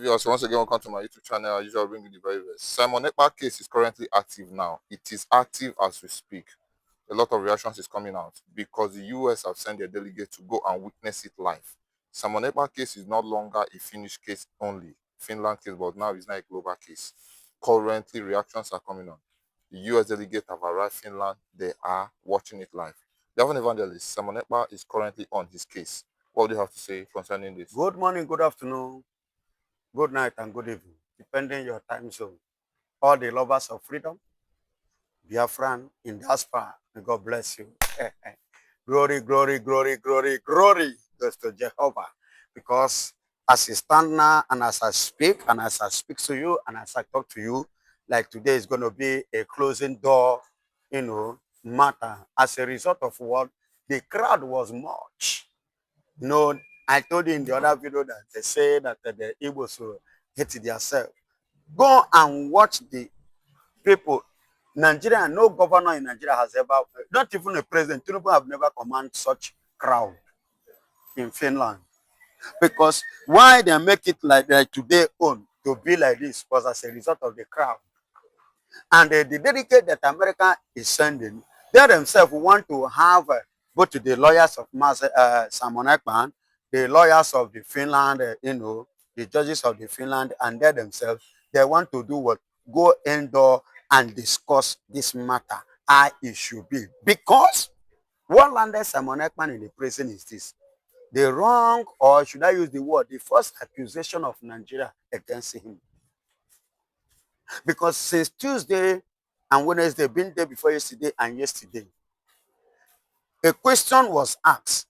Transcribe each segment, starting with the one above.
viewers, once again, welcome to my YouTube channel. I usually bring you the very best. Simon Ekpa case is currently active now. It is active as we speak. A lot of reactions is coming out because the US have sent their delegate to go and witness it live. Simon Ekpa case is no longer a Finnish case only, Finland case, but now it's not a global case. Currently, reactions are coming on. The US delegate have arrived in Finland. They are watching it live. The evangelist, Simon Ekpa, is currently on his case. What do you have to say concerning this? Good morning, good afternoon, good night, and good evening, depending your time zone. All the lovers of freedom, Biafran in diaspora, may God bless you. Glory, glory, glory, glory, glory goes to Jehovah. Because as I stand now and as I speak to you and as I talk to you, like today is going to be a closing door, matter. As a result of what? The crowd was much. I told you in the other video that they say that the Igbos will hate themselves. Go and watch the people. Nigeria, no governor in Nigeria has ever, not even a president, Tinubu have never commanded such crowd in Finland. Because why they make it like today own to be like this was as a result of the crowd. And the delegate that America is sending, they themselves want to have go to the lawyers of Simon Ekpa, the lawyers of the Finland, the judges of the Finland, and they themselves, they want to do what? Go indoor and discuss this matter, how it should be. Because what landed Simon Ekpa in the prison is this. The wrong, or should I use the word, the first accusation of Nigeria against him. Because since Tuesday and Wednesday, been there before yesterday and yesterday, a question was asked.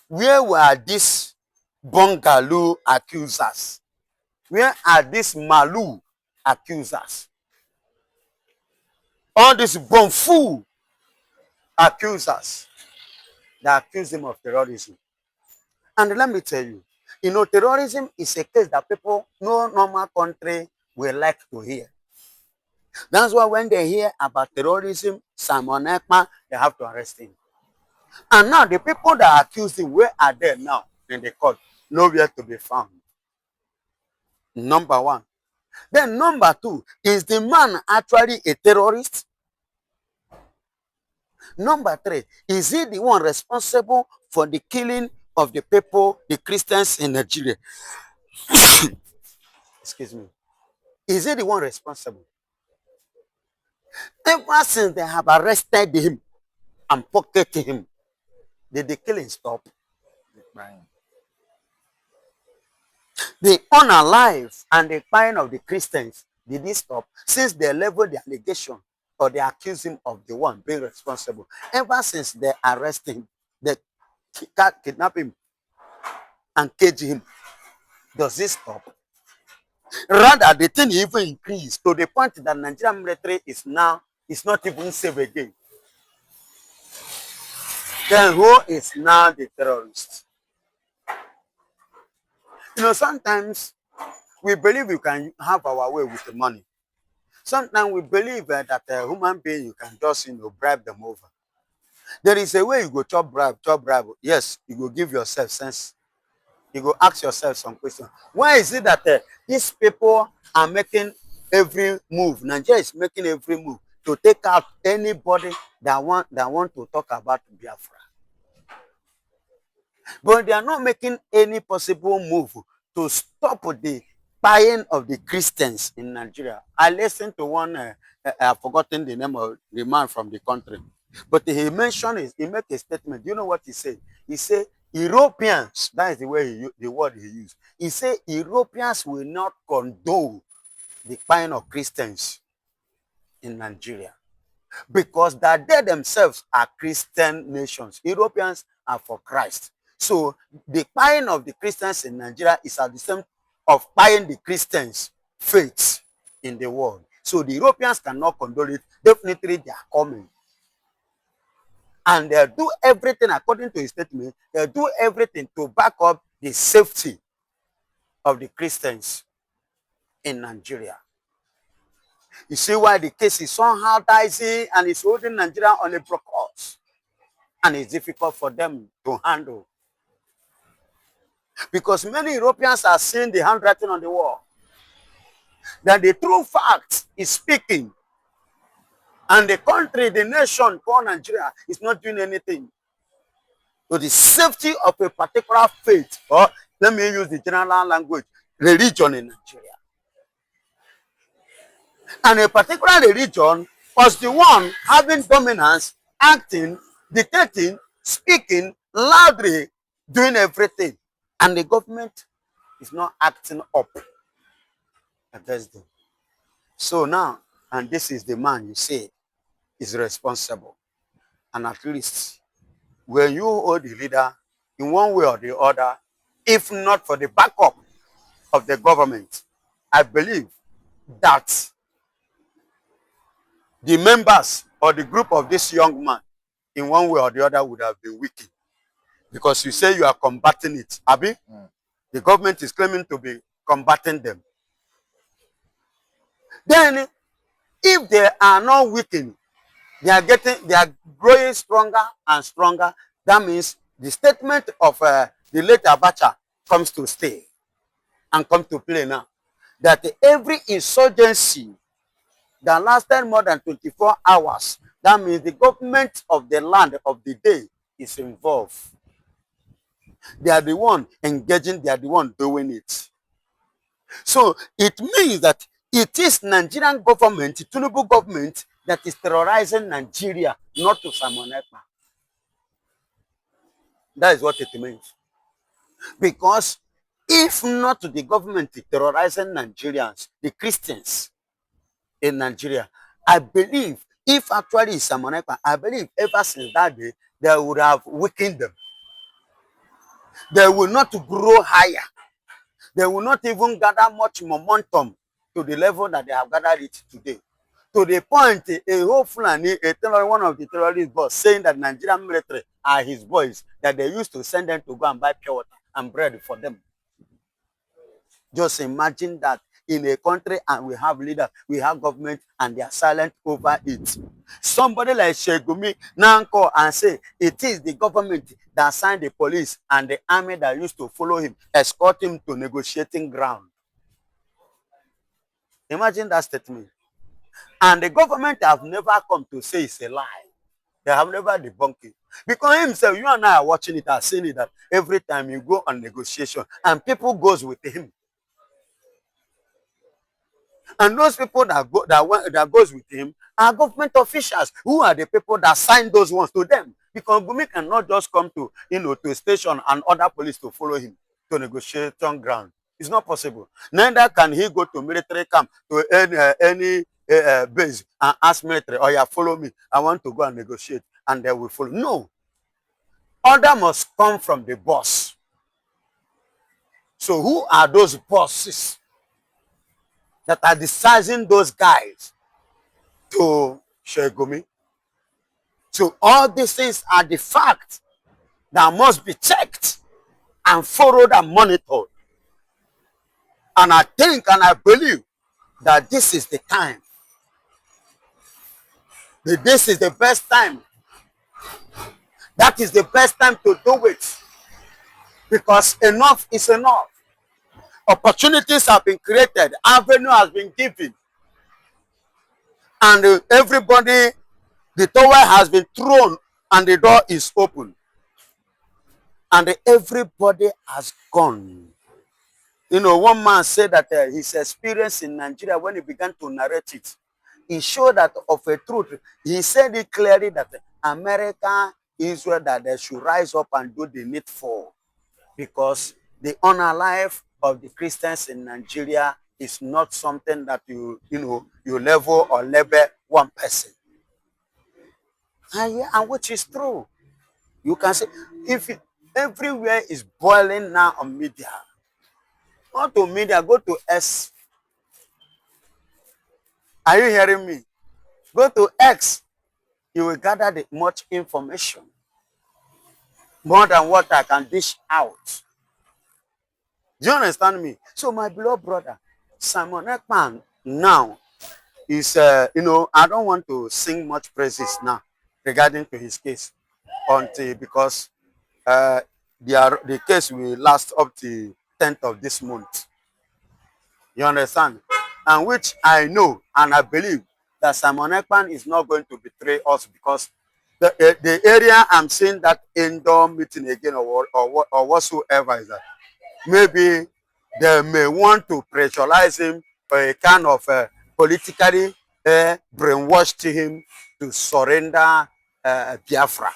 Where were these bungalow accusers? Where are these Malu accusers? All these Bonfu accusers that accuse him of terrorism. And let me tell you, terrorism is a case that people, no normal country will like to hear. That's why when they hear about terrorism, Simon Ekpa, they have to arrest him. And now the people that accuse him, where are they now in the court? Nowhere to be found. Number one. Then number two, is the man actually a terrorist? Number three, is he the one responsible for the killing of the people, the Christians in Nigeria? Excuse me. Is he the one responsible? Ever since they have arrested him and pocketed him, did the killing stop? The unalive and the crying of the Christians, did it stop? Since they leveled the allegation or they accuse him of the one being responsible, ever since they arrest him, they kidnap him and cage him, does it stop? Rather, the thing even increased to the point that Nigerian military is not even safe again. Then who is now the terrorist? Sometimes we believe you can have our way with the money. Sometimes we believe that a human being, you can just, bribe them over. There is a way you go chop bribe. Yes, you go give yourself sense. You go ask yourself some questions. Why is it that these people are making every move? Nigeria is making every move to take out anybody that want to talk about Biafra. But they are not making any possible move to stop the buying of the Christians in Nigeria. I listened to one, I've forgotten the name of the man from the country. But he mentioned, he made a statement. Do you know what he said? He said, Europeans, that is the word he used. He said, Europeans will not condone the buying of Christians in Nigeria. Because that they themselves are Christian nations. Europeans are for Christ. So the buying of the Christians in Nigeria is at the same of buying the Christians' faith in the world. So the Europeans cannot condone it. Definitely they are coming. And they'll do everything, according to his statement, they'll do everything to back up the safety of the Christians in Nigeria. You see why the case is somehow dicey and it's holding Nigeria on a broke course. And it's difficult for them to handle. Because many Europeans are seeing the handwriting on the wall. That the true fact is speaking. And the country, the nation called Nigeria is not doing anything to the safety of a particular faith, or let me use the general language, religion in Nigeria. And a particular religion was the one having dominance, acting, dictating, speaking loudly, doing everything. And the government is not acting up against them. So now, and this is the man you say is responsible. And at least when you hold the leader in one way or the other, if not for the backup of the government, I believe that the members or the group of this young man in one way or the other would have been weakened. Because you say you are combating it. Abi? The government is claiming to be combating them. Then, if they are not weakened, they are growing stronger and stronger. That means the statement of the late Abacha comes to stay and come to play now. That every insurgency that lasted more than 24 hours, that means the government of the land of the day is involved. They are the one engaging, they are the one doing it. So it means that it is Nigerian government, Tinubu government, that is terrorizing Nigeria, not to Simon Ekpa. That is what it means. Because if not to the government terrorizing Nigerians, the Christians in Nigeria, I believe, if actually it's Simon Ekpa, I believe ever since that day, they would have weakened them. They will not grow higher. They will not even gather much momentum to the level that they have gathered it today. To the point, a whole Fulani, one of the terrorist boss, saying that Nigerian military are his boys, that they used to send them to go and buy pure water and bread for them. Just imagine that in a country and we have leaders, we have government, and they are silent over it. Somebody like Shegumi now call and say it is the government that assigned the police and the army that used to follow him, escort him to negotiating ground. Imagine that statement. And the government have never come to say it's a lie. They have never debunked it. Because himself, you and I are watching it, are seeing it, that every time you go on negotiation and people goes with him. And those people that goes with him are government officials, who are the people that sign those ones to them. Because Gumi cannot just come to, to a station and order police to follow him to negotiate on ground. It's not possible. Neither can he go to military camp, to any base, and ask military, oh yeah, follow me, I want to go and negotiate, and they will follow. No. Order must come from the boss. So who are those bosses that are deciding those guys to Shegumi? So all these things are the facts that must be checked and followed and monitored. And I think and I believe that this is the time. This is the best time. That is the best time to do it. Because enough is enough. Opportunities have been created. Avenue has been given. And everybody, the towel has been thrown and the door is open. And everybody has gone. One man said that his experience in Nigeria, when he began to narrate it, he showed that of a truth. He said it clearly that America, Israel, that they should rise up and do the needful. Because the honor life of the Christians in Nigeria is not something that you level or label one person. And which is true. You can say, if everywhere is boiling now on media, not to media, go to X. Are you hearing me? Go to X. You will gather the much information. More than what I can dish out. Do you understand me? So my beloved brother, Simon Ekpa now is, I don't want to sing much praises now regarding to his case, because the case will last up to 10th of this month. You understand? And which I know and I believe that Simon Ekpan is not going to betray us, because the area I'm seeing that indoor meeting again, or whatsoever, is that maybe they may want to pressurize him, or a kind of politically brainwashed him to surrender Biafra,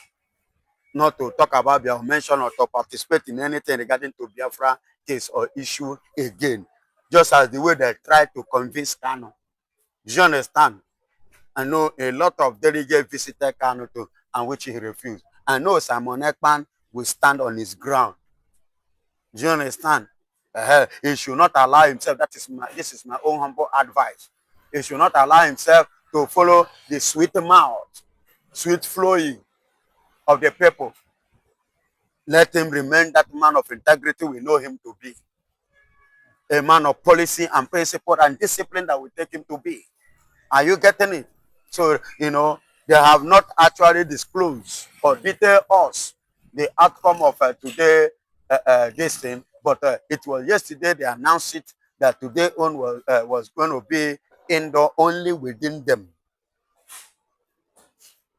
not to talk about Biafra, mention or to participate in anything regarding to Biafra case or issue again, just as the way they try to convince Kano. Do you understand? I know a lot of delegates visited Kano too, and which he refused. I know Simon Ekpan will stand on his ground. Do you understand? He should not allow himself, this is my own humble advice. He should not allow himself to follow the sweet mouth, sweet flowing of the people. Let him remain that man of integrity we know him to be. A man of policy and principle and discipline that we take him to be. Are you getting it? So, they have not actually disclosed or detailed us the outcome of today, this thing, but it was yesterday they announced it that today on was going to be indoor only within them.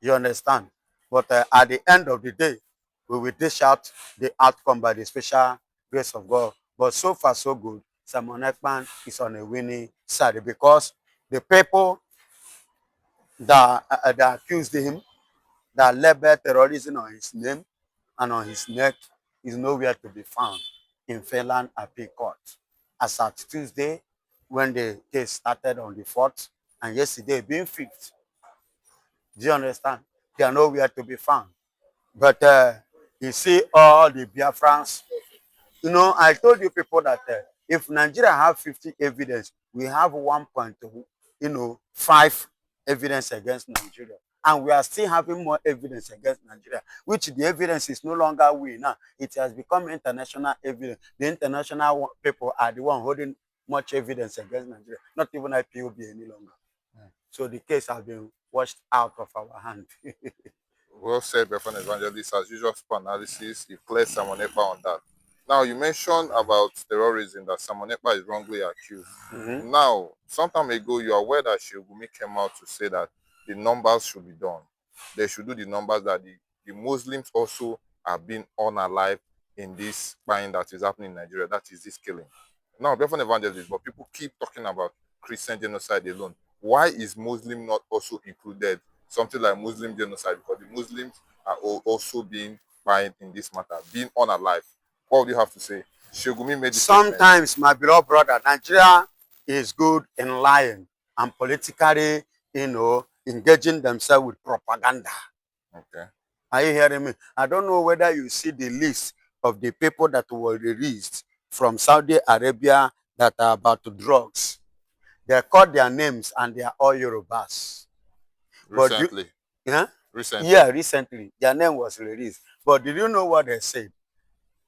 You understand? But at the end of the day, we will dish out the outcome by the special grace of God. But so far, so good. Simon Ekman is on a winning side, because the people that accused him, that labeled terrorism on his name and on his neck, is nowhere to be found in Finland Appeal Court. As at Tuesday, when the case started on the 4th, and yesterday being 5th. Do you understand? They are nowhere to be found. But you see all the Biafrans. I told you people that if Nigeria have 50 evidence, we have 1.5 evidence against Nigeria. And we are still having more evidence against Nigeria, which the evidence is no longer we now. It has become international evidence. The international people are the one holding much evidence against Nigeria, not even IPOB any longer. So the case has been washed out of our hand. Well said, Reverend Evangelist. As usual, for analysis, you cleared Simon Ekpa on that. Now, you mentioned about terrorism, that Simon Ekpa is wrongly accused. Now, some time ago, you are aware that Shegumi came out to say that the numbers should be done. They should do the numbers, that the Muslims also are being unalive in this crime that is happening in Nigeria, that is this killing. Now, Reverend Evangelist, but people keep talking about Christian genocide alone. Why is Muslim not also included? Something like Muslim genocide, because the Muslims are also being buying in this matter, being unalive. What would you have to say? Shogumi made this statement. Sometimes, my beloved brother, Nigeria is good in lying and politically, engaging themselves with propaganda. Okay. Are you hearing me? I don't know whether you see the list of the people that were released from Saudi Arabia that are about to drugs. They called their names and they are all Yorubas. Recently. Yeah? Recently. Yeah, recently. Their name was released. But did you know what they said?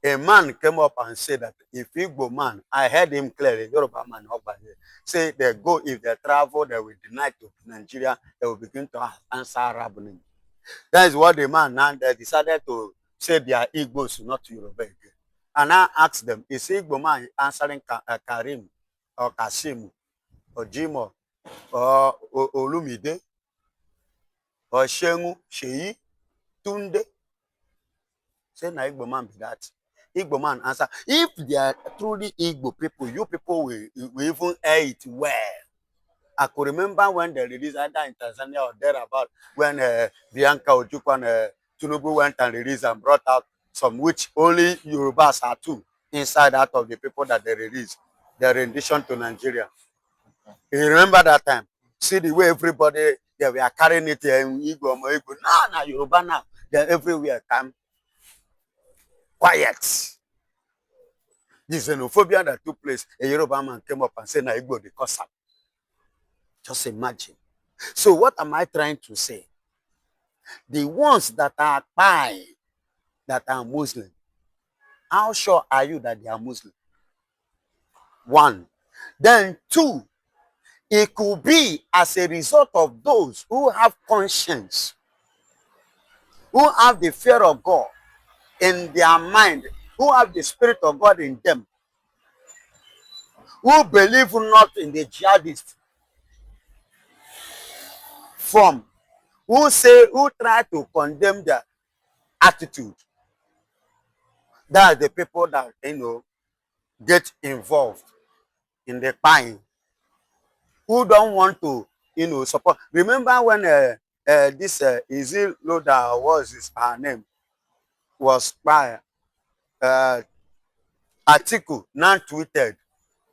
A man came up and said that if Igbo man, I heard him clearly, Yoruba man over here, say they go, if they travel, they will deny to Nigeria, they will begin to answer Arab name. That is what the man now they decided to say they are Igbos, not Yoruba again. And I asked them, is Igbo man answering Karim or Kasim or Jimo or Olumide or Shengu, Sheyi, Tunde? Say na Igbo man be that. Igbo man answer. If they are truly Igbo people, you people will even air it well. I could remember when they released either in Tanzania or thereabout, when Bianca Ojukwu and Tinubu went and released and brought out some which only Yorubas are two inside out of the people that they released, their rendition to Nigeria. You remember that time? See the way everybody, they were carrying it in Igbo, Igbo. Nah, Yoruba now. They're everywhere. Come quiet. The xenophobia that took place, a Yoruba man came up and said, "Na Igbo, the cause." Just imagine. So what am I trying to say? The ones that are Pai, that are Muslim, how sure are you that they are Muslim? One. Then two, it could be as a result of those who have conscience, who have the fear of God, in their mind, who have the Spirit of God in them, who believe not in the jihadist form, who try to condemn their attitude. That's the people that, get involved in the buying, who don't want to, support. Remember when this Easy Loader, was his her name, was by article now tweeted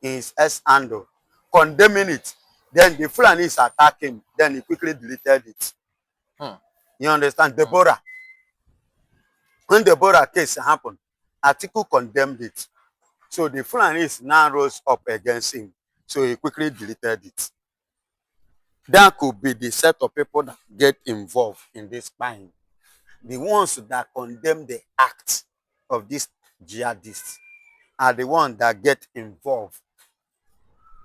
in his S handle condemning it. Then the Fulanis attacked him. Then he quickly deleted it. Hmm. You understand? Hmm. Deborah. When the Deborah case happened, article condemned it. So the Fulanis now rose up against him. So he quickly deleted it. That could be the set of people that get involved in this crime. The ones that condemn the act of these jihadists are the ones that get involved.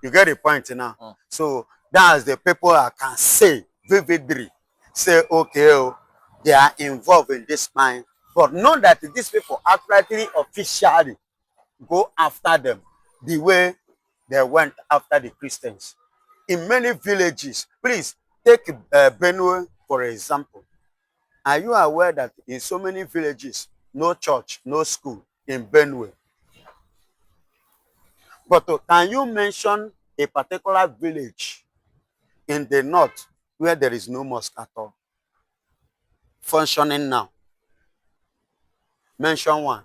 You get the point now? Hmm. So that's the people I can say vividly. Say, okay, oh, they are involved in this crime. But not that these people outrightly, officially go after them the way they went after the Christians. In many villages, please take Benue for example. Are you aware that in so many villages, no church, no school in Benue? But can you mention a particular village in the north where there is no mosque at all functioning now? Mention one.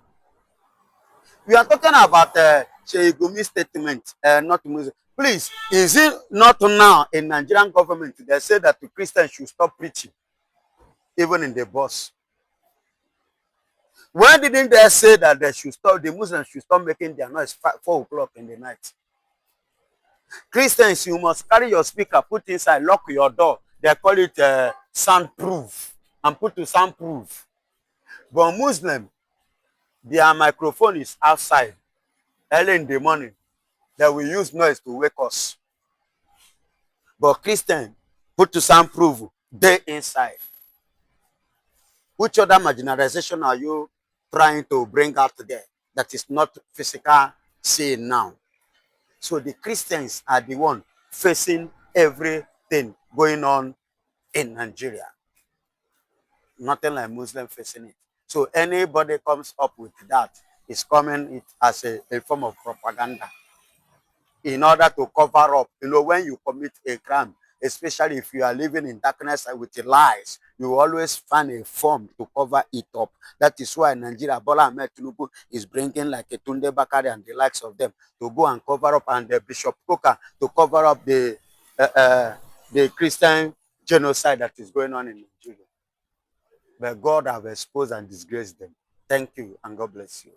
We are talking about Sheikh statement, not Muslim. Please, is it not now in Nigerian government they say that the Christians should stop preaching, even in the bus? Why didn't they say that they should stop, the Muslims should stop making their noise 4 o'clock in the night? Christians, you must carry your speaker, put inside, lock your door. They call it soundproof, and put to soundproof. But Muslim, their microphone is outside. Early in the morning, they will use noise to wake us. But Christian, put to soundproof, they inside. Which other marginalization are you trying to bring out there that is not physical seeing now? So the Christians are the one facing everything going on in Nigeria. Nothing like Muslim facing it. So anybody comes up with that is coming it as a form of propaganda in order to cover up. When you commit a crime, especially if you are living in darkness and with lies, you always find a form to cover it up. That is why Nigeria, Bola Ahmed Tinubu is bringing like a Tunde Bakari and the likes of them to go and cover up, and Bishop Coker to cover up the Christian genocide that is going on in Nigeria. But God have exposed and disgraced them. Thank you, and God bless you.